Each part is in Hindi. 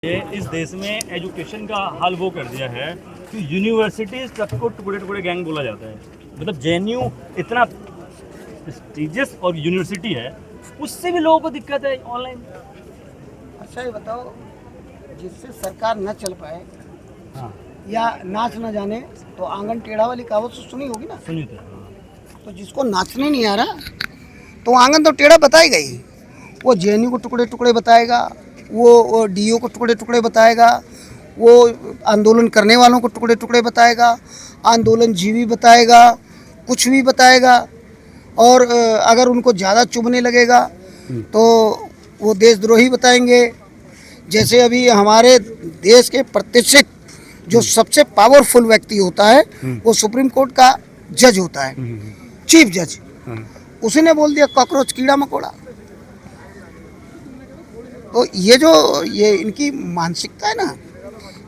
ये इस देश में एजुकेशन का हाल वो कर दिया है कि यूनिवर्सिटीज तक को टुकड़े टुकड़े गैंग बोला जाता है। मतलब जेएनयू इतना प्रेस्टिजियस और यूनिवर्सिटी है, उससे भी लोगों को दिक्कत है ऑनलाइन। अच्छा ये बताओ, जिससे सरकार न चल पाए हाँ या नाच न जाने तो आंगन टेढ़ा वाली कहावत तो सुनी होगी ना। सुनिए तो तो जिसको नाचने नहीं आ रहा तो आंगन तो टेढ़ा बताएगा ही। वो जेएनयू को टुकड़े टुकड़े बताएगा, वो डीओ को टुकड़े टुकड़े बताएगा, वो आंदोलन करने वालों को टुकड़े टुकड़े बताएगा, आंदोलन जीवी बताएगा, कुछ भी बताएगा। और अगर उनको ज़्यादा चुभने लगेगा तो वो देशद्रोही बताएंगे। जैसे अभी हमारे देश के प्रतिष्ठित जो सबसे पावरफुल व्यक्ति होता है वो सुप्रीम कोर्ट का जज होता है, चीफ जज। उसने बोल दिया कॉकरोच, कीड़ा मकोड़ा। तो ये इनकी मानसिकता है ना,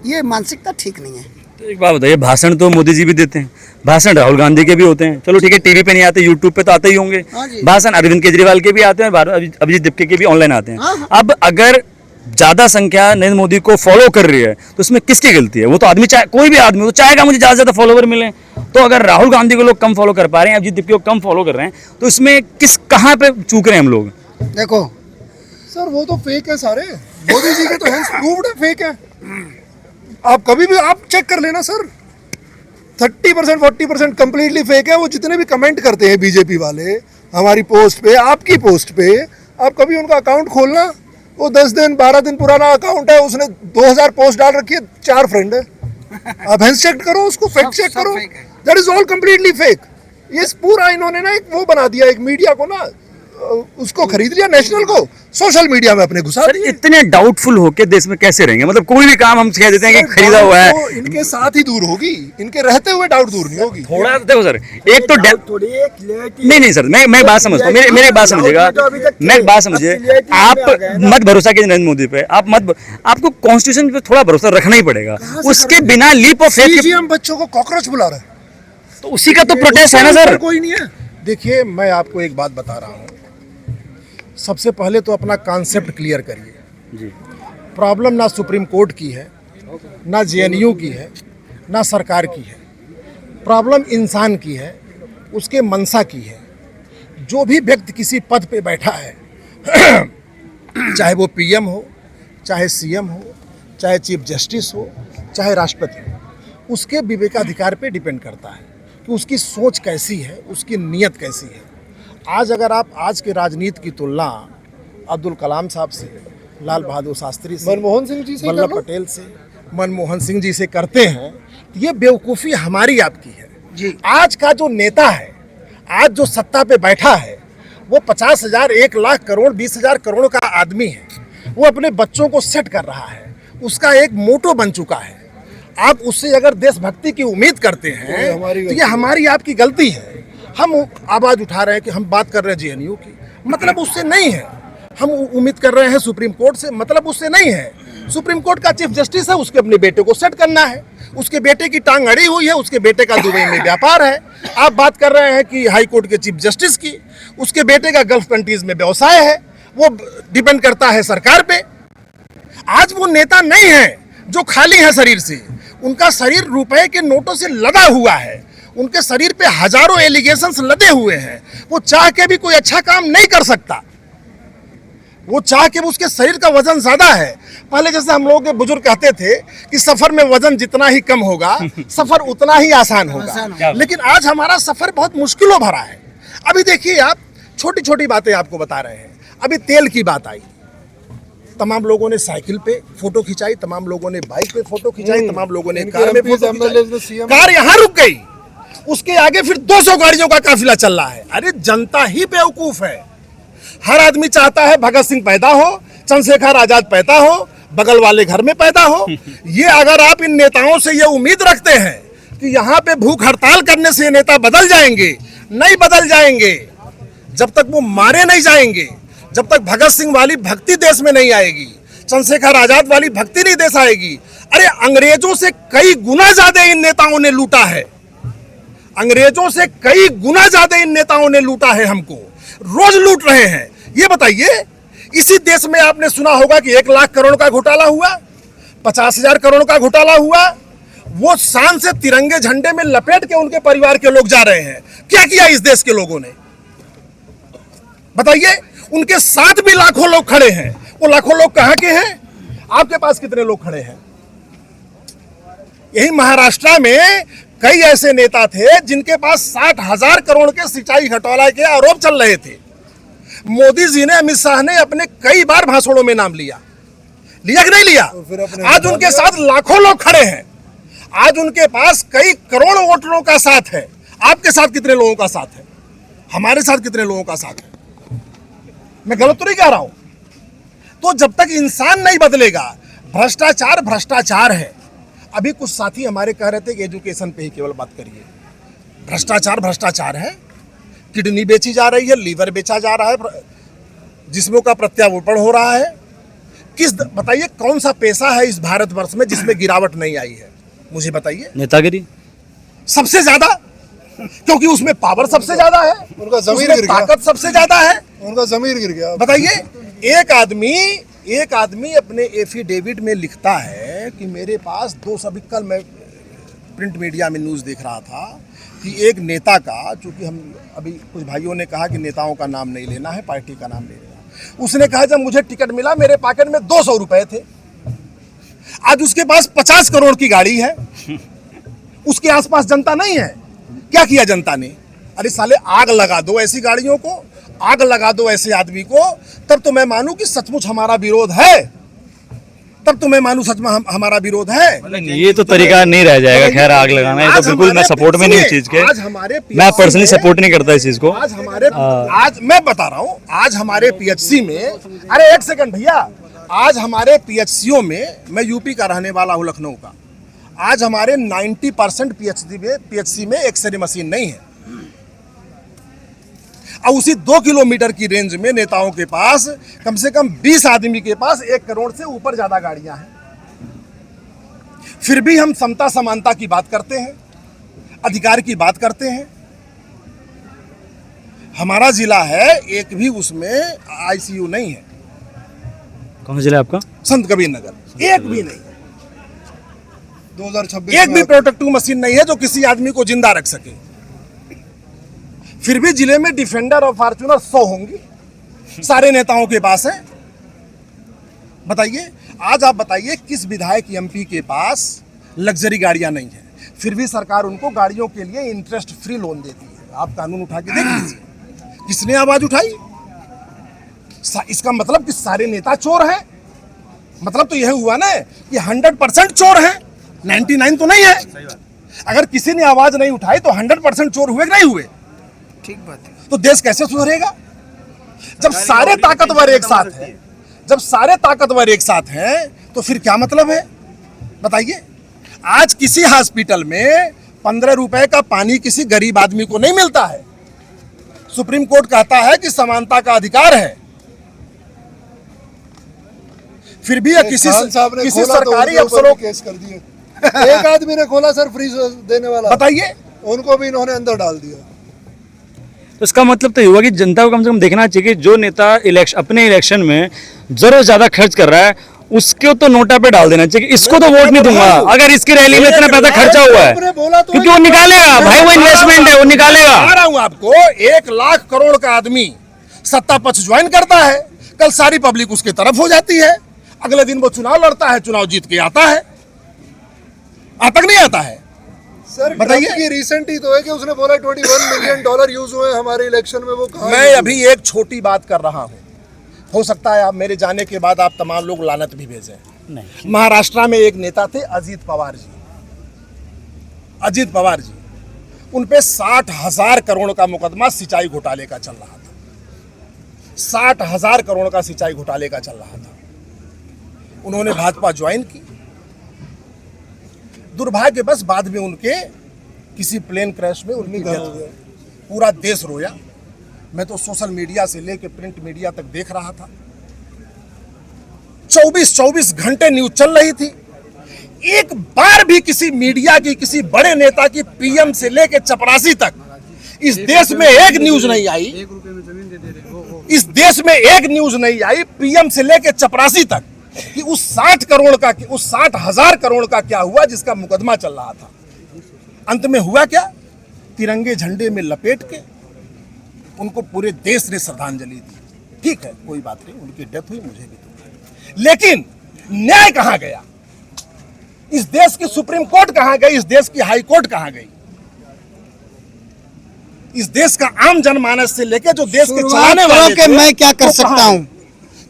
ये मानसिकता ठीक नहीं है। तो एक बात बताइए, भाषण तो मोदी जी भी देते हैं, भाषण राहुल गांधी के भी होते हैं, चलो ठीक है टीवी पे नहीं आते, यूट्यूब पे तो आते ही होंगे। हाँ जी। भाषण अरविंद केजरीवाल के भी आते हैं, अभिजीत दिप्के के भी ऑनलाइन आते हैं। हाँ। अब अगर ज्यादा संख्या नरेंद्र मोदी को फॉलो कर रही है तो इसमें किसकी गलती है? वो तो आदमी चाहे, कोई भी आदमी वो चाहेगा मुझे ज्यादा से ज्यादा फॉलोवर मिले। तो अगर राहुल गांधी को लोग कम फॉलो कर पा रहे हैं, अभिजीत दिप्के को कम फॉलो कर रहे हैं, तो इसमें कहाँ पे चूक रहे हैं हम लोग? देखो सर वो तो फेक है सारे, मोदी जी के तो हैंड्स प्रूव्ड है फेक है। आप कभी भी आप चेक कर लेना सर, 30% 40% कंप्लीटली फेक है। वो जितने भी कमेंट करते हैं बीजेपी वाले हमारी पोस्ट पे, आपकी पोस्ट पे, आप कभी उनका अकाउंट खोलना, वो 10 दिन 12 दिन पुराना अकाउंट है, उसने 2000 पोस्ट डाल रखी है, 4 फ्रेंड है। आप हैंड्स चेक करो, उसको फैक्ट चेक करो, that is all completely fake. ये पूरा इन्होंने ना एक वो बना दिया, एक मीडिया को ना उसको खरीद लिया, नेशनल को सोशल मीडिया में अपने घुसा दिया। इतने डाउटफुल होके देश में कैसे रहेंगे? मतलब कोई भी काम हम कह देते हैं कि खरीदा हुआ है, इनके साथ ही दूर होगी, इनके रहते हुए डाउट दूर नहीं होगी। थोड़ा देखो सर, एक तो नहीं सर, मैं बात समझता हूँ, मेरे बात समझिएगा, मैं बात समझिए। आप मत भरोसा कीजिए नरेंद्र मोदी पे, आपको कॉन्स्टिट्यूशन पे थोड़ा भरोसा रखना ही पड़ेगा। उसके बिना लीप ऑफ फेथ हम बच्चों को कॉकरोच बुला रहे हैं, तो उसी का तो प्रोटेस्ट है ना सर। कोई नहीं है। देखिए मैं आपको एक बात बता रहा हूँ, सबसे पहले तो अपना कॉन्सेप्ट क्लियर करिए जी। प्रॉब्लम ना सुप्रीम कोर्ट की है, ना जेएनयू की है, ना सरकार की है, प्रॉब्लम इंसान की है, उसके मनसा की है। जो भी व्यक्ति किसी पद पे बैठा है चाहे वो पीएम हो, चाहे सीएम हो, चाहे चीफ जस्टिस हो, चाहे राष्ट्रपति हो, उसके विवेकाधिकार पे डिपेंड करता है कि उसकी सोच कैसी है, उसकी नीयत कैसी है। आज अगर आप आज के राजनीति की तुलना अब्दुल कलाम साहब से, लाल बहादुर शास्त्री से, मनमोहन सिंह जी से, वल्लभ पटेल से, मनमोहन सिंह जी से करते हैं तो ये बेवकूफ़ी हमारी आपकी है जी। आज का जो नेता है, आज जो सत्ता पे बैठा है, वो 50,000 1 लाख करोड़ 20,000 करोड़ का आदमी है। वो अपने बच्चों को सेट कर रहा है, उसका एक मोटो बन चुका है। आप उससे अगर देशभक्ति की उम्मीद करते हैं तो ये हमारी आपकी गलती है। हम आवाज उठा रहे हैं कि हम बात कर रहे हैं जेएनयू की, मतलब उससे नहीं है। हम उम्मीद कर रहे हैं सुप्रीम कोर्ट से, मतलब उससे नहीं है। सुप्रीम कोर्ट का चीफ जस्टिस है, उसके अपने बेटे को सेट करना है, उसके बेटे की टांग अड़ी हुई है, उसके बेटे का दुबई में व्यापार है। आप बात कर रहे हैं कि हाई कोर्ट के चीफ जस्टिस की, उसके बेटे का गल्फ कंट्रीज में व्यवसाय है, वो डिपेंड करता है सरकार पे। आज वो नेता नहीं है जो खाली है शरीर से, उनका शरीर रुपए के नोटों से लदा हुआ है, उनके शरीर पे हजारों एलिगेशंस लदे हुए हैं। वो चाह के भी कोई अच्छा काम नहीं कर सकता, वो चाह के उसके शरीर का वजन ज्यादा है। पहले जैसे हम लोग के बुजुर्ग कहते थे कि सफर में वजन जितना ही कम होगा सफर उतना ही आसान होगा, लेकिन आज हमारा सफर बहुत मुश्किलों भरा है। अभी देखिए, आप छोटी छोटी बातें आपको बता रहे हैं। अभी तेल की बात आई, तमाम लोगों ने साइकिल पे फोटो खिंचाई, तमाम लोगों ने बाइक पे फोटो खिंचाई, तमाम लोगों ने कार में फोटो खिंचाई। कार यहाँ रुक गई, उसके आगे फिर 200 गाड़ियों का काफिला चल रहा है। अरे जनता ही बेवकूफ है। हर आदमी चाहता है भगत सिंह पैदा हो, चंद्रशेखर आजाद पैदा हो, बगल वाले घर में पैदा हो। ये अगर आप इन नेताओं से ये उम्मीद रखते हैं कि यहाँ पे भूख हड़ताल करने से नेता बदल जाएंगे, नहीं बदल जाएंगे। जब तक वो मारे नहीं जाएंगे, जब तक भगत सिंह वाली भक्ति देश में नहीं आएगी, चंद्रशेखर आजाद वाली भक्ति नहीं देश आएगी। अरे अंग्रेजों से कई गुना ज्यादा इन नेताओं ने लूटा है, अंग्रेजों से कई गुना ज्यादा इन नेताओं ने लूटा है, हमको रोज लूट रहे हैं। ये बताइए, इसी देश में आपने सुना होगा कि 1 लाख करोड़ का घोटाला हुआ, 50,000 करोड़ का घोटाला हुआ, वो शान से तिरंगे झंडे में लपेट के उनके परिवार के लोग जा रहे हैं। क्या किया इस देश के लोगों ने बताइए? उनके साथ भी लाखों लोग खड़े हैं। वो लाखों लोग कहां के हैं? आपके पास कितने लोग खड़े हैं? यही महाराष्ट्र में कई ऐसे नेता थे जिनके पास 60,000 करोड़ के सिंचाई घोटाले के आरोप चल रहे थे। मोदी जी ने, अमित शाह ने अपने कई बार भाषणों में नाम लिया कि नहीं लिया? आज उनके साथ लाखों लोग खड़े हैं। आज उनके पास कई करोड़ वोटरों का साथ है। आपके साथ कितने लोगों का साथ है? हमारे साथ कितने लोगों का साथ है? मैं गलत तो नहीं कह रहा हूं? तो जब तक इंसान नहीं बदलेगा, भ्रष्टाचार भ्रष्टाचार है। अभी कुछ साथी हमारे कह रहे थे कि एजुकेशन पे ही केवल बात करिए। भ्रष्टाचार भ्रष्टाचार है। किडनी बेची जा रही है, लीवर बेचा जा रहा है, जिस्मों का प्रत्यारोपण हो रहा है। बताइए कौन सा पैसा है इस भारतवर्ष में जिसमें गिरावट नहीं आई है? मुझे बताइए। नेतागिरी सबसे ज्यादा, क्योंकि उसमें पावर सबसे ज्यादा है, उनका जमीर उसमें गिर गया, ताकत सबसे ज्यादा है। उनका जमीर गिर गया। बताइए, एक आदमी अपने एफिडेविट में लिखता है कि मेरे पास अभी कल मैं प्रिंट मीडिया में न्यूज़ देख रहा था कि एक नेता का, चूंकि हम अभी कुछ भाइयों ने कहा कि नेताओं का नाम नहीं लेना है, पार्टी का नाम ले लेना। उसने कहा जब मुझे टिकट मिला मेरे पॉकेट में 200 रुपए थे। आज उसके पास 50 करोड़ की गाड़ी है, उसके आसपास जनता नहीं है। क्या किया जनता ने? अरे साले आग लगा दो ऐसी गाड़ियों को, आग लगा दो ऐसे आदमी को, तब तो मैं मानूं कि सचमुच हमारा विरोध है। तब तो मैं मानूं सच में हमारा विरोध है। ये तो तरीका नहीं रह जाएगा। खैर, आग लगाना ये तो बिल्कुल मैं सपोर्ट में नहीं इस चीज के। मैं पर्सनली सपोर्ट नहीं करता इस चीज को। आज मैं बता रहा हूँ, आज हमारे पीएचसी में, अरे एक सेकंड भैया, आज हमारे पीएचसीओ में, मैं यूपी का रहने वाला हूँ, लखनऊ का, आज हमारे 90% पीएचसी में एक्सरे मशीन नहीं है। और उसी 2 किलोमीटर की रेंज में नेताओं के पास कम से कम 20 आदमी के पास 1 करोड़ से ऊपर ज्यादा गाड़ियां हैं। फिर भी हम समता समानता की बात करते हैं, अधिकार की बात करते हैं। हमारा जिला है, एक भी उसमें आईसीयू नहीं है। कौन सा जिला है आपका? संत कबीर नगर। एक भी नहीं, 2026 एक भी प्रोटेक्टिव मशीन नहीं है जो किसी आदमी को जिंदा रख सके। फिर भी जिले में डिफेंडर और फॉर्च्यूनर 100 होंगी, सारे नेताओं के पास है। बताइए, आज आप बताइए किस विधायक एमपी के पास लग्जरी गाड़ियां नहीं है, फिर भी सरकार उनको गाड़ियों के लिए इंटरेस्ट फ्री लोन देती है। आप कानून उठा के देख लीजिए, किसने आवाज उठाई? इसका मतलब कि सारे नेता चोर हैं। मतलब तो यह हुआ ना कि 100% चोर हैं, 99 तो नहीं है। अगर किसी ने आवाज नहीं उठाई तो 100% चोर हुए कि नहीं हुए? ठीक बात है। तो देश कैसे सुधरेगा? जब सारे ताकतवर एक साथ हैं, जब सारे ताकतवर एक साथ हैं तो फिर क्या मतलब है? बताइए। आज किसी हॉस्पिटल में 15 रुपए का पानी किसी गरीब आदमी को नहीं मिलता है। सुप्रीम कोर्ट कहता है कि समानता का अधिकार है, फिर भी किसी सरकारी अफसरों केस कर दिए। एक आदमी ने खोला सर फ्री देने वाला, बताइए, उनको भी इन्होंने अंदर डाल दिया। तो इसका मतलब तो ये हुआ कि जनता को कम से कम देखना चाहिए कि जो नेता अपने इलेक्शन में जरूर ज्यादा खर्च कर रहा है उसको तो नोटा पे डाल देना चाहिए। इसको तो वोट नहीं दूंगा अगर इसकी रैली में इतना पैसा खर्चा हुआ है, क्योंकि वो निकालेगा भाई, वो इन्वेस्टमेंट है, वो निकालेगा। बता रहा हूं आपको, 1 लाख करोड़ का आदमी सत्ता पक्ष ज्वाइन करता है, कल सारी पब्लिक उसके तरफ हो जाती है, अगले दिन वो चुनाव लड़ता है, चुनाव जीत के आता है, आता नहीं आता है? सर बताइए। ट्रंप की रिसेंट ही तो है कि उसने बोला $21 मिलियन यूज हुए हमारे इलेक्शन में। वो कहाँ मैं अभी एक छोटी बात कर रहा हूं, हो सकता है आप मेरे जाने के बाद आप तमाम लोग लानत भी भेजें। नहीं, महाराष्ट्र में एक नेता थे अजीत पवार जी। अजीत पवार जी, उन पे 60,000 करोड़ का मुकदमा सिंचाई घोटाले का चल रहा था। 60,000 करोड़ का सिंचाई घोटाले का चल रहा था। उन्होंने भाजपा ज्वाइन की। दुर्भाग्यवश बाद में उनके किसी प्लेन क्रैश में उनकी डेथ हो गई। पूरा देश रोया। मैं तो सोशल मीडिया से लेकर प्रिंट मीडिया तक देख रहा था। 24 घंटे न्यूज चल रही थी। एक बार भी किसी मीडिया की, किसी बड़े नेता की, पीएम से लेकर चपरासी तक इस देश में एक न्यूज नहीं आई। इस देश में एक न्यूज नहीं आई, पीएम से लेकर चपरासी तक कि उस 60,000 करोड़ का क्या हुआ जिसका मुकदमा चल रहा था। अंत में हुआ क्या? तिरंगे झंडे में लपेट के उनको पूरे देश ने श्रद्धांजलि दी। ठीक है, कोई बात नहीं, उनकी डेथ हुई, मुझे भी दुख है। लेकिन न्याय कहां गया? इस देश की सुप्रीम कोर्ट कहां गई? इस देश की हाई कोर्ट कहां गई? इस देश का आम जनमानस से लेकर जो देश के चलाने वाले के मैं क्या कर सकता हूं?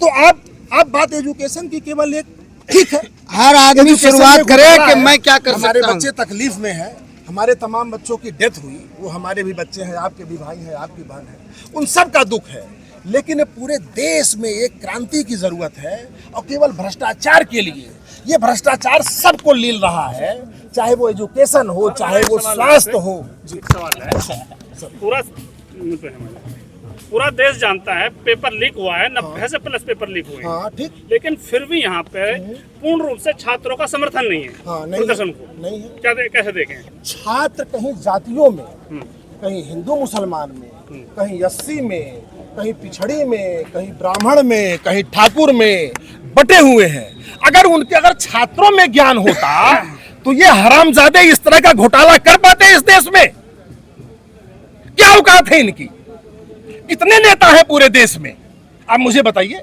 तो आप बात एजुकेशन की केवल एक, ठीक है, हर आदमी एजुकेशन शुरुआत में करे घोटाला कि है, मैं क्या कर हमारे सकता हूं। बच्चे तकलीफ में हैं, हमारे तमाम बच्चों की डेथ हुई, वो हमारे भी बच्चे हैं, आपके भी भाई हैं, आपकी बहन है, उन सब का दुख है। लेकिन पूरे देश में एक क्रांति की जरूरत है, और केवल भ्रष्टाचार के लिए ये भ्रष्टाचार सबको लील रहा है, चाहे वो एजुकेशन हो, चाहे वो स्वास्थ्य हो। सवाल है, पूरा देश जानता है पेपर लीक हुआ है, 90 से प्लस पेपर लीक हुए हैं। हाँ, ठीक। लेकिन फिर भी यहाँ पे पूर्ण रूप से छात्रों का समर्थन नहीं है। हाँ, नहीं प्रदर्शन है, को नहीं है। कैसे देखें? छात्र कहीं जातियों में, कहीं हिंदू मुसलमान में, कहीं एससी में, कहीं पिछड़ी में, कहीं ब्राह्मण में, कहीं ठाकुर में बटे हुए हैं। अगर छात्रों में ज्ञान होता तो ये हरामजादे इस तरह का घोटाला कर पाते इस देश में? क्या औकात है इनकी? कितने नेता हैं पूरे देश में? आप मुझे बताइए,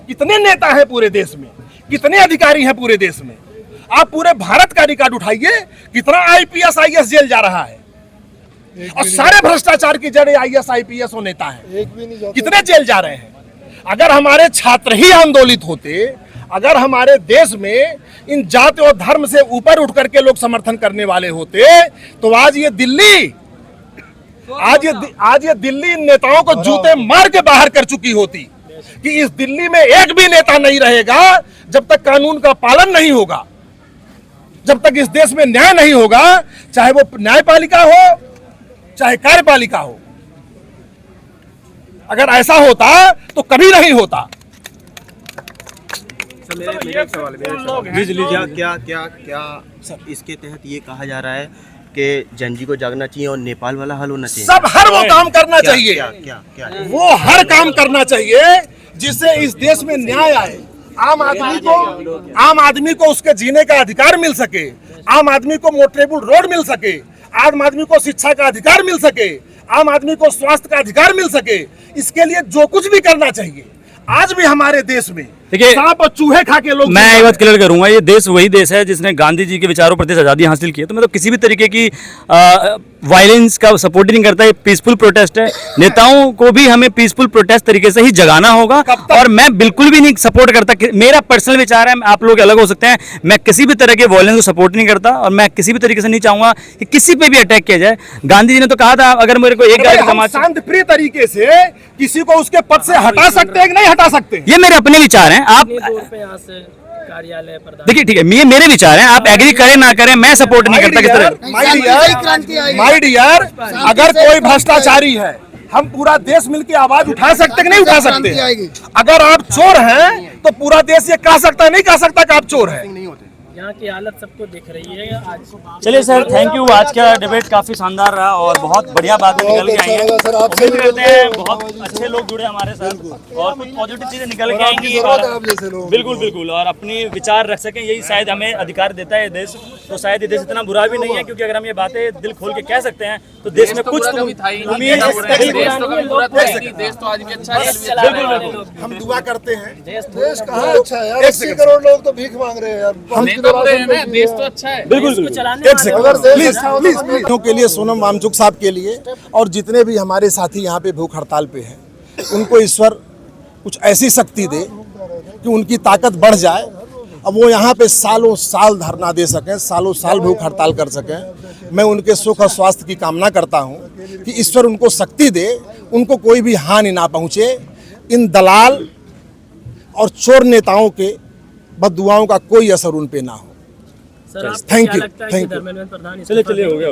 कितने नेता हैं पूरे देश में? कितने अधिकारी हैं पूरे देश में? आप पूरे भारत का रिकॉर्ड उठाइए, कितना आईपीएस आईएएस जेल जा रहा है, और सारे भ्रष्टाचार की जड़ आईएएस आईपीएस और नेता हैं। एक भी नहीं जाता। कितने जेल जा रहे हैं? अगर हमारे छात्र ही आंदोलित होते, अगर हमारे देश में इन जाति और धर्म से ऊपर उठ करके लोग समर्थन करने वाले होते, तो आज ये दिल्ली इन नेताओं को जूते मार के बाहर कर चुकी होती। कि इस दिल्ली में एक भी नेता नहीं रहेगा जब तक कानून का पालन नहीं होगा, जब तक इस देश में न्याय नहीं होगा, चाहे वो न्यायपालिका हो चाहे कार्यपालिका हो। अगर ऐसा होता तो कभी नहीं होता। मेरा एक सवाल क्या इसके तहत ये कहा जा रहा है कि जंजी को जागना चाहिए और नेपाल वाला हल होना चाहिए? सब हर वो काम करना चाहिए, क्या वो हर काम करना चाहिए जिससे इस देश में न्याय आए। आम आदमी को उसके जीने का अधिकार मिल सके, आम आदमी को मोटरेबल रोड मिल सके, आम आदमी को शिक्षा का अधिकार मिल सके, आम आदमी को स्वास्थ्य का अधिकार मिल सके। इसके लिए जो कुछ भी करना चाहिए। आज भी हमारे देश में देखिए, सांप और चूहे खा के लोग, मैं एक बात क्लियर करूंगा, ये देश वही देश है जिसने गांधी जी के विचारों पर देश आज़ादी हासिल की है। तो मैं तो किसी भी तरीके की वायलेंस का सपोर्ट नहीं करता। ये पीसफुल प्रोटेस्ट है, नेताओं को भी हमें पीसफुल प्रोटेस्ट तरीके से ही जगाना होगा। और मैं बिल्कुल भी नहीं सपोर्ट करता, मेरा पर्सनल विचार है, आप लोग अलग हो सकते हैं, मैं किसी भी तरह के वायलेंस को सपोर्ट नहीं करता, और मैं किसी भी तरीके से नहीं चाहूंगा कि किसी पे भी अटैक किया जाए। गांधी जी ने तो कहा था, अगर मेरे को एक गाय का समाज, शांतिप्रिय तरीके से किसी को उसके पद से हटा सकते हैं कि नहीं हटा सकते? ये मेरे अपने विचार हैं। आप यहाँ से कार्यालय देखिए, ठीक है, ये मेरे विचार हैं, आप एग्री करें ना करें, मैं सपोर्ट नहीं करता किस तरह। माय डियर, अगर कोई भ्रष्टाचारी है, हम पूरा देश मिलकर आवाज उठा सकते कि नहीं उठा सकते? अगर आप चोर हैं तो पूरा देश ये कह सकता नहीं कह सकता कि आप चोर हैं? यहाँ की हालत सबको दिख रही है आज। चलिए सर, थैंक यू। आज का डिबेट काफ़ी शानदार रहा और बहुत बढ़िया बातें निकल के आई हैं। उम्मीद करते हैं बहुत अच्छे लोग जुड़े हमारे साथ और कुछ पॉजिटिव चीज़ें निकल के आएंगी और बिल्कुल और अपनी विचार रख सकें। यही शायद हमें अधिकार देता है देश। तो शायद ये देश इतना बुरा भी नहीं है, क्योंकि अगर हम ये बातें दिल खोल के कह सकते हैं तो देश में कुछ तो उम्मीद। हम दुआ करते हैं। देश कहाँ अच्छा है यार? 80 करोड़ लोग तो भीख मांग रहे हैं यार। देश तो अच्छा है, बिल्कुल एक सेकंड प्लीज के लिए, सोनम वांगचुक साहब के लिए और जितने भी हमारे साथी यहाँ पे भूख हड़ताल पे हैं, उनको ईश्वर कुछ ऐसी शक्ति दे कि उनकी ताकत बढ़ जाए, अब वो यहाँ पे सालों साल धरना दे सकें, सालों साल भूख हड़ताल कर सकें। मैं उनके सुख और स्वास्थ्य की कामना करता हूँ कि ईश्वर उनको शक्ति दे, उनको कोई भी हानि ना पहुँचे, इन दलाल और चोर नेताओं के बददुआओं का कोई असर उन पे ना हो। Sir, thank you, thank you. चलिए हो गया।